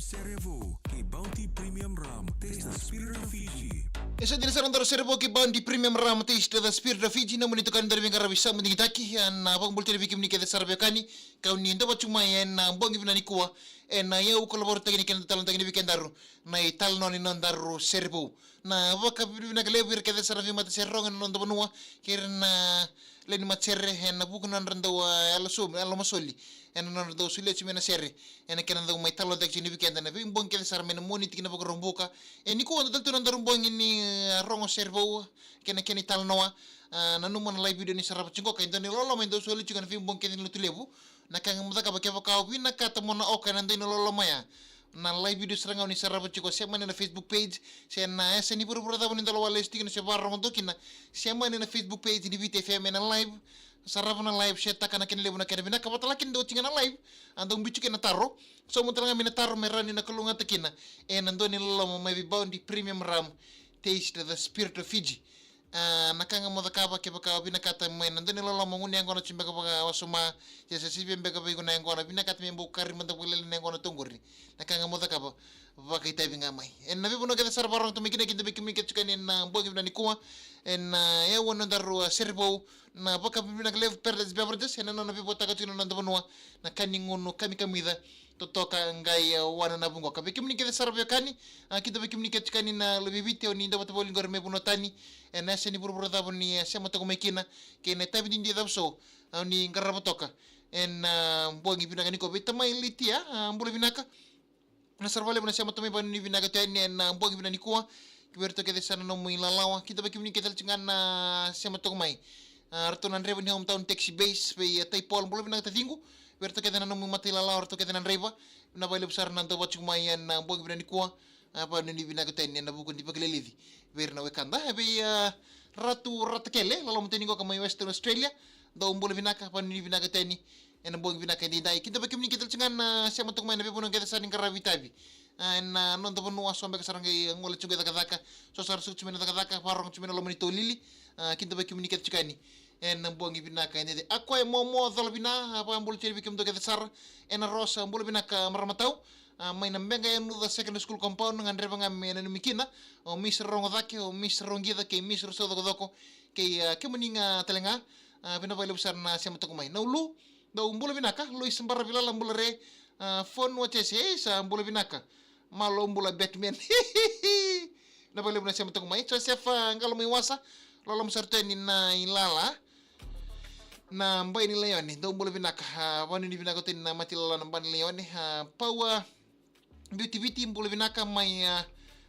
Sere-Vo kay Bounty Premium Rum. Taste the spirit of Fiji. Isa din sa nandaro Sere-Vo kay Bounty Premium Rum. Taste the spirit of Fiji. Namun ito kan dari mengarabi sa mending taki na pang bulti bikim ni kita sarabya kani kau ni ndo cuma na bong ibna ni kuwa na yau kolabor tagi ni kan talon tagi ni bikin daru na ital non ni nandaro Sere-Vo na waka bibina kalebir kita sarabya Matasere-Rongan non ndo benua kirna leni macere na buku non rando ala masoli en non rando sulle ci mena serre en ke rando mai talo tek ni weekend na bim bon ke sar mena moni tikina bok rombuka en ko ndo dalto non bon ni rongo Sere-Vo kena keni tal noa na numan live video ni sarap cingo ka ndo ni lolo men do sulle ci kan film bon ke ni lutulebu na kan mudaka ba ke ka wina ka ta mona o kan ndo ni lolo maya na live video seranga ni sarap cingo sema na Facebook page se na ese ni pura da ni dalo wala stick ni se barro ndo kina sema na Facebook page ni VTFM na live sarap na live sheta kana ken lebu na ken bina kapatala ken do tinga na live andong bicu ken taro so mo tanga mina taro merani na kalunga tekina en ando ni lolo may Bounty Premium Rum taste the spirit of Fiji nakanga mo dakaba ke baka bina kata may nando ni lolo mo nguni angona chimba ka wasuma yesa sibi mbeka bigo na angona bina kata membo kari manda bulele na angona tunguri nakanga mo dakaba baka itabi ngamai en nabi buno kata sarap barang to mikina kinda bikimi ketsukan en bogi bina ni kuwa en ya wono daru Sere-Vo na baka bina kalev perdes beverages en nabi bota ka tino nando benua na kaningono kami kamida totoka ngai wana na bungo kabe kimni kete sarap yakani kita be kimni kete kani na lebih video ni dapat boleh gorme puno tani en ese ni buru da ni sema to mekina ke ne tabi ndi da so ni ngarra toka en bongi bina kani ko beta mai litia mbule binaka na sarvale bina sema to me bani binaka tani en bongi bina ni kuwa kiberto kete sana no mu ilalawa kita be kimni kete cingan sema to mai ratunan ribu ni hometown taxi base be taipol mbule binaka tatingu berto kete na mu mati lala orto kete na reba na baile besar na to bacuk mayan na bogi bina ni kuwa apa ni bina kete ni na buku di paglelivi ber na wekanda be ratu kele lalu muteni ko kamay Western Australia do mbule bina ka pa ni bina kete ni en bogi bina kete dai kita be kimni kita cingan na siya matuk may na be puno kete sa ning karavitabi na non to puno aso be kasarang ngole chuga takadaka so sar su chumena takadaka parong chumena lo manito lili kita be kimni kete cikani en bongi binaka ende akwa momo dal bina apa ambul ceri bikim do kete sar en rosa ambul binaka maramatau may nambenga en the second school compound ngan reba ngam en mikina o misr rongo dake o misr rongida ke misr so doko ke meninga telenga bina baile besar na siam to kumai naulu do ambul binaka lo isembara bila ambul re phone watch sa ambul binaka malo ambul Batman na baile bina siam to kumai so sefa ngalo may wasa lolom sarte ni na ilala na mbai ni leone do mbolo binaka wani ni binaka tin na matila na mbani leone pawa beauty mbolo binaka mai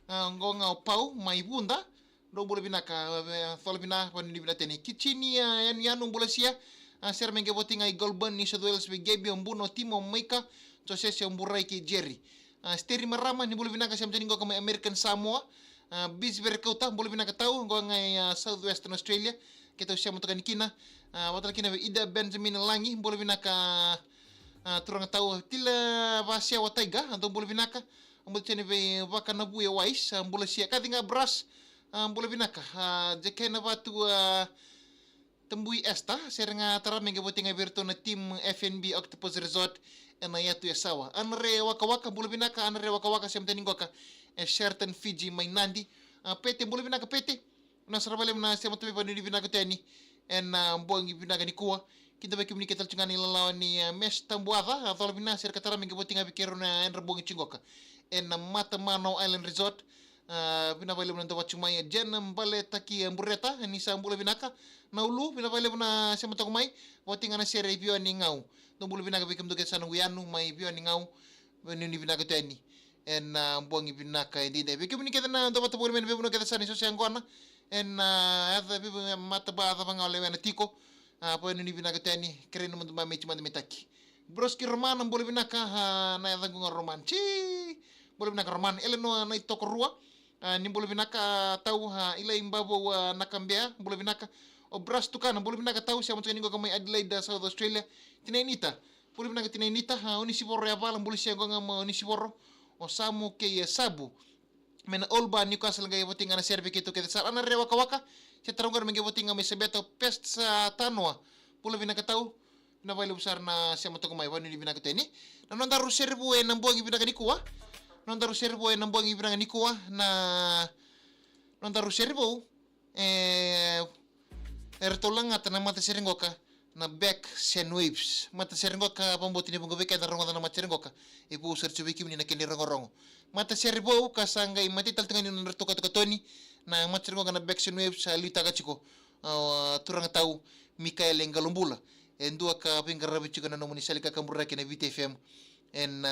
ngonga pau mai bunda do mbolo binaka thol bina wani ni binaka ni kichini yan yanu mbolo sia ser menge voting ai golban ni sodwels be gebi mbuno timo maika to sese mburai ki jerry steri marama ni mbolo binaka siam teningo kama American Samoa bis berkauta mbolo binaka tau ngonga South Western Australia kita usia mutukan kina watal kina ida Benjamin langi mbolo binaka turang tau tila vasia wataiga atau mbolo binaka mbolo chene be vaka nabu ya wais mbolo sia katinga bras mbolo binaka jekena watu tembui esta serenga tara menge botinga virtu na tim FNB Octopus Resort na yatu ya sawa anre waka mbolo binaka anre waka siam teningoka Sere-St Fiji mainandi pete mbolo binaka pete na sarabale na siya matuloy pa ni binaka tani en bongi binaka ni kuwa kita ba kimni ketal chungani lalawan ni mes tambuada atau bina sir katara mingi botinga bikero na en bongi chingoka en Matamano Island Resort bina bale na tawa chumay jen mbale taki mbureta ni sa mbula binaka na ulu bina bale na siya matakumay botinga na sere bio ni ngau no mbula binaka bikim doget sa nguyanu may bio ni ngau ni binaka tani en bongi binaka hindi de bikim ni ketal na tawa tawa men bibuno ketal sa ni so siyangwana en ada bibu mata ba ada bangale wena tiko po ni binaka tani keren mo ba mechi man metaki broski roman mbole binaka na ada gunga roman chi mbole binaka roman eleno na itoko rua ni mbole binaka tau ila imbabo nakambea mbole binaka o bras tukana mbole binaka tau siya mo ningo kamay Adelaide South Australia tinainita mbole binaka tinainita onisiboro ya bala mbole siya gonga onisiboro o samu ke sabu mena olba Newcastle ngai voting ana serve kito kete sar ana rewa kawaka se tarungar menge voting ngai sebeto pest sa tanwa pula binaka tau na baile besar na se moto mai wani binaka teni na nanda Sere-Vo en nambuangi binaka ni kuwa non daru serbo na mbongi ibnanga nikuwa na non daru serbo ertolanga na Matasere-ngoka na Backsand waves Matasere-ngoka pamboti ni bungo beka na rongo na Matasere-ngoka ipu search wiki ni na kini rongo Matasere-bo kasanga imati taltingan ni nerto katoni na Matasere-ngoka na Backsand waves alita kachiko turang tau Mikael Engalumbula endua ka pingarabi chika na nomoni salika kambura kina VTFM en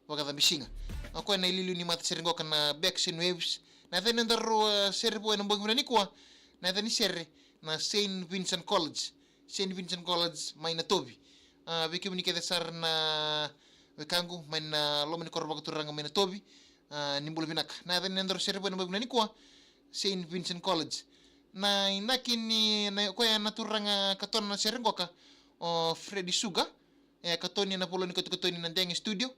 wakata bishinga ako na ililu ni Matasere-ngoka na Backsand waves na then ndaro serbo na mbongi ni kwa na then Sere na St Vincent College St Vincent College may natobi biki ni kede sar na wekangu may na lomani korba kuturanga may natobi nimbula binak na then ndaro serbo na mbongi ni kwa St Vincent College na inakini na kwa naturanga katona na Sere-ngoka Freddy Suga katoni na polo ni katoni na ndeng studio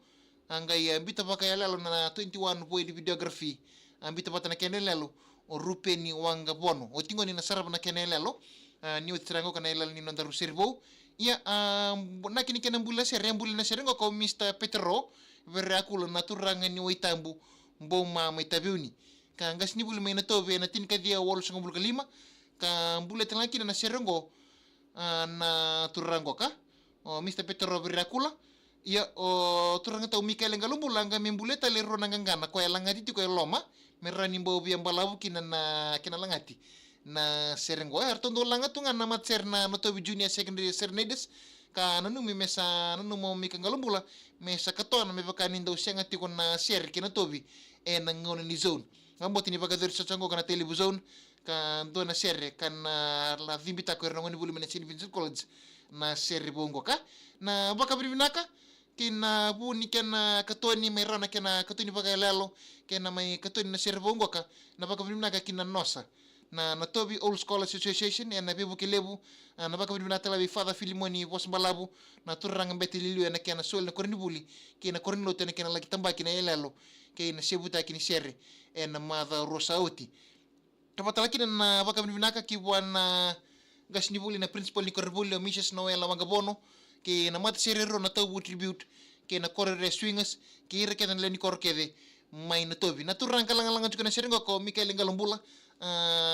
angai ambita baka yalalo na 21 point videography ambita bata na kene lalo o rupeni wanga bono o tingo ni na sarap na kene lalo ni utirango kana ilal ni nondaru serbo ya nakini kena mbula Sere mbula na Sere-ngoka o Mr. Petro verakula naturanga ni waitambu mboma maitabiuni ka ngas ni bulu mena tobe na tin ka dia wol sanga bulu kalima ka mbula tanaki na Sere-ngo na turango ka o Mr. Petro verakula ya o turanga tau Mikael Engalumbula nga membuleta le ro nangangana ko elangati ti ko loma merani mbo bi ambalavu kina langati na Sere-ngo artondo langatu nga na matser na notobi junior secondary Sernedes ka nanu mi mesa nanu mo Mikael Engalumbula mesa katona me bakani ndo senga ti ko na Sere kina tobi na ngona ni zone ngamboti ni bagador sa chango kana television ka ndo na Sere kana la vimbita ko ngoni bulu mena St Vincent College na Sere bongo ka na baka binaka kina buni kena katoni merana kena katoni baka lalo kena mai katoni na Sere bongo ka na baka binaka kina nosa na Tobi Old School Association na bibu kilebu na baka binaka la Father Filimoni was balabu na turang mbeti lilu na kena sol na korni buli kena korni lote na kena lagi tamba kina elalo kena sebuta kini Sere na Mother Rosauti kapatalaki na baka binaka kibuan gas ni buli na principal ni korbuli o Mrs. Noel Wangabono ke na Matasere-ro na tawu tribute ke na korre swingers ke ire ke na leni korkede may na tobi na turang kalangalangan chuko na Sere-ngo ko Mikael Engalumbula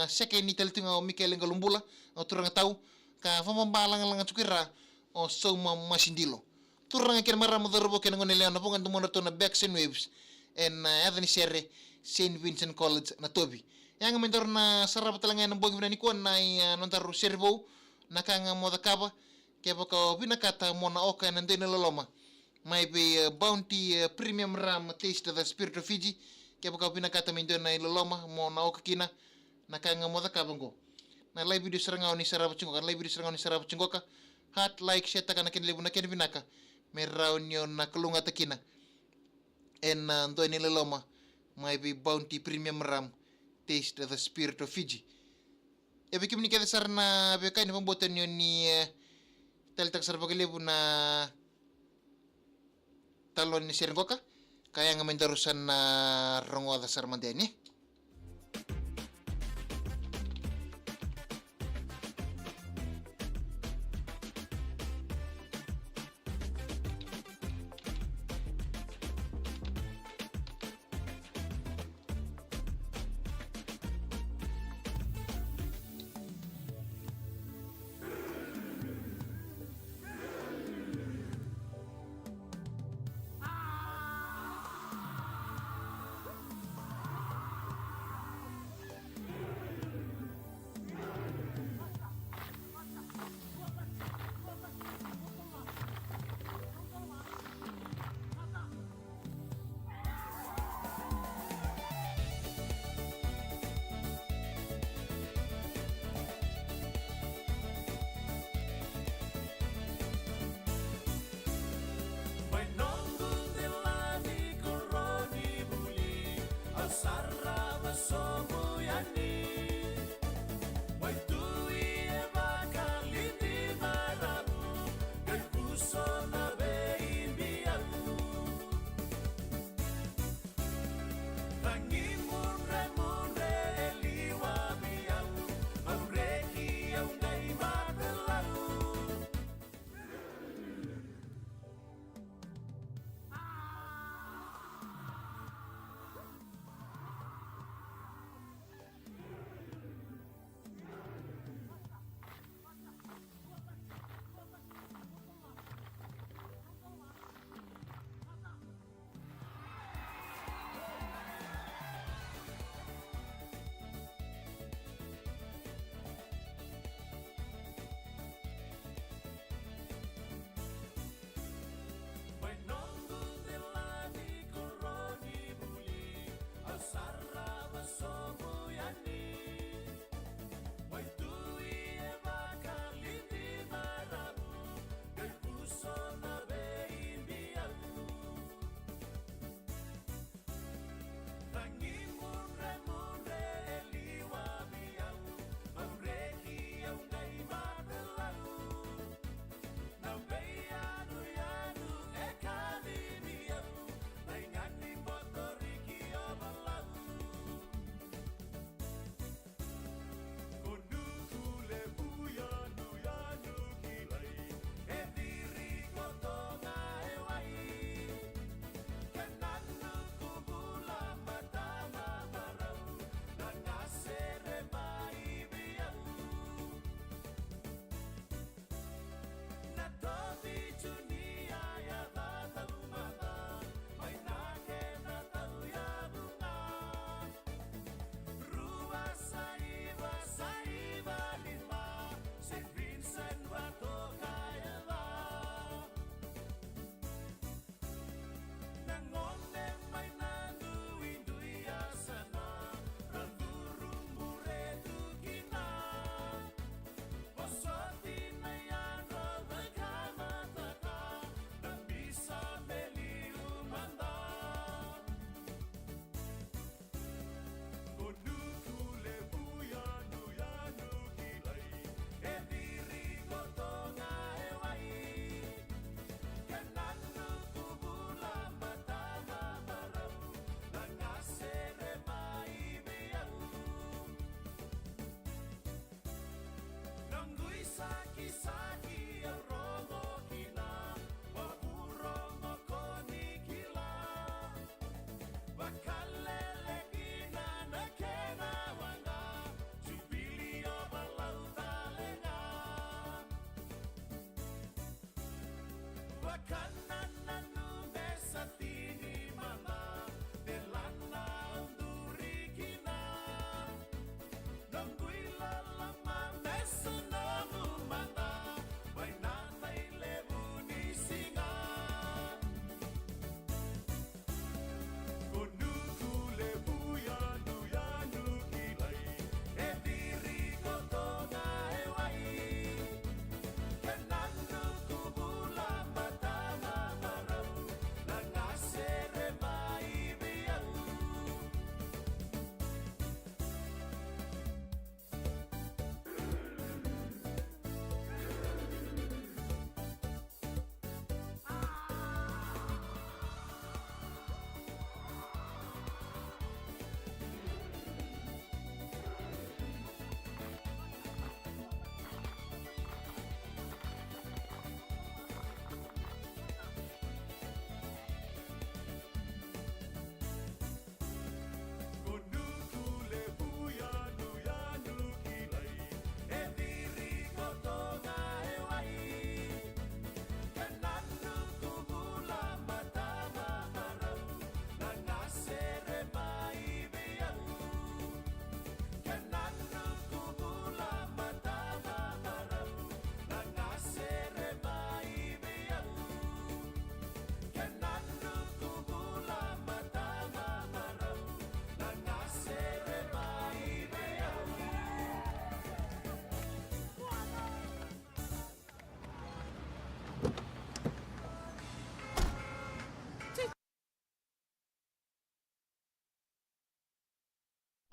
seke ni taltinga o Mikael Engalumbula o turang tau ka famambalangalangan chuko ra o soma masindilo turang ke maramo darbo ke ngone leon pongan tumono to na Backsand waves en Anthony Sere St Vincent College na tobi yang mentor na sarap talanga ng bogi ni ko na nontaru serbo nakanga moda kaba kaya ko binakata mo na okay nandun na loloma may be bounty premium ram taste of the spirit of Fiji kaya ko binakata nandun na loloma mo na okay kina nakanga moda kaba ko na live video sarang ni sarap chingko live video sarang ni sarap chingko ka hat like share taka na kinlebu na kin binaka meraw nyo na kulunga takina en nandun ni loloma may be bounty premium ram taste of the spirit of Fiji. Ebe kim ni kada sar na beka ni pambotan yun ni talitag sar pagalibu na talon ni Sere-ngoka kaya nga mendarusan na rongoda sar mandeni.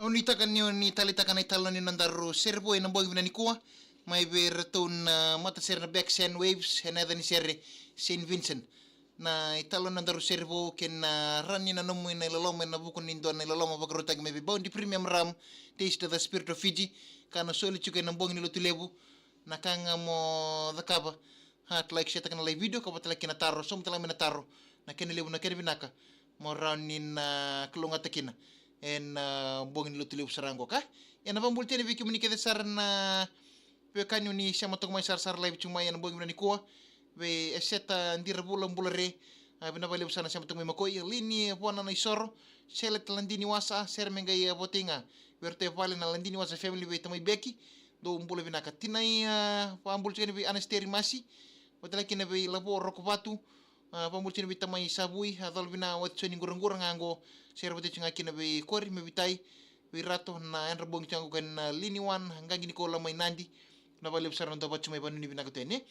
Unitakan yun ni talitakan ay talon ni nandaro servo ay nambog na ni kuwa may berton na Matasere-Backsand waves henada ni Sere-St Vincent na italon nandaro servo ken na ranni na nomo na ilaloma na bukon nindo na ilaloma bagrotag may bibaw di premium ram taste the spirit of Fiji kana soli chuka nambog ni lutulebu nakanga mo dakaba hat like siya takan live video kapatala kinataro so mutala minataro na kinilibu na kinibinaka mo ranin na kulunga takina en bongin lo tulip sarango ka en abang bulti ni biki munike desar na pe kanyo ni siya matong may sar live chuma yan bongin ni kuwa be eseta ndir bulang bulare bina bali sana siya matong may makoy lini buana na isoro selet landini wasa ser mengay botinga werte vale na landini wasa family be tamay beki do umbula binaka tinay pambul ni be anasteri masi watala kina be labo rokopatu pamulchin bita may sabui adol bina wat so ningurang-gurang ango sir bita chunga kina be kori me bitai wirato na enrbong chango kan liniwan hanggang gini ko lamay nandi na balib saran dapat chumay panu ni binakatene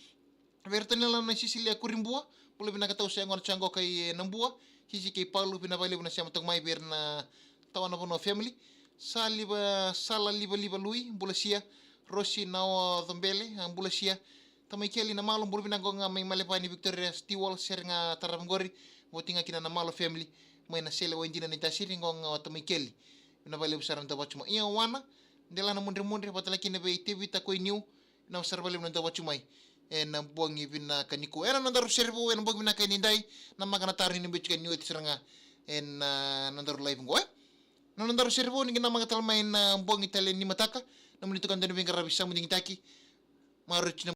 verto nila na sisilia kurimbua pula binakataw sa ngon chango kay nambua sisi kay Paulo binabalib na siya matong may ber na tawa na pono family sala liba lui bulasia Rosi nawa dombele ang bulasia tamay keli na malo bulu binanggo nga may malepani Victoria Stiwal ser nga taramgori buti nga kina na malo family may na sila wenjina ni tasiri nga tamay keli binabali usaran dapat cuma iya wana ndela na mundre patala kina be TV ta koy new na usarbali na dapat cuma en buang ibin na kaniko era nandaro servo en buang na kaninday na magana tarin ni bitch kan new itisranga en nandaro live ngo nandaro servo ni na mga talmay na buang Italian ni mataka na munito kan dano bing karabisa muding taki maruch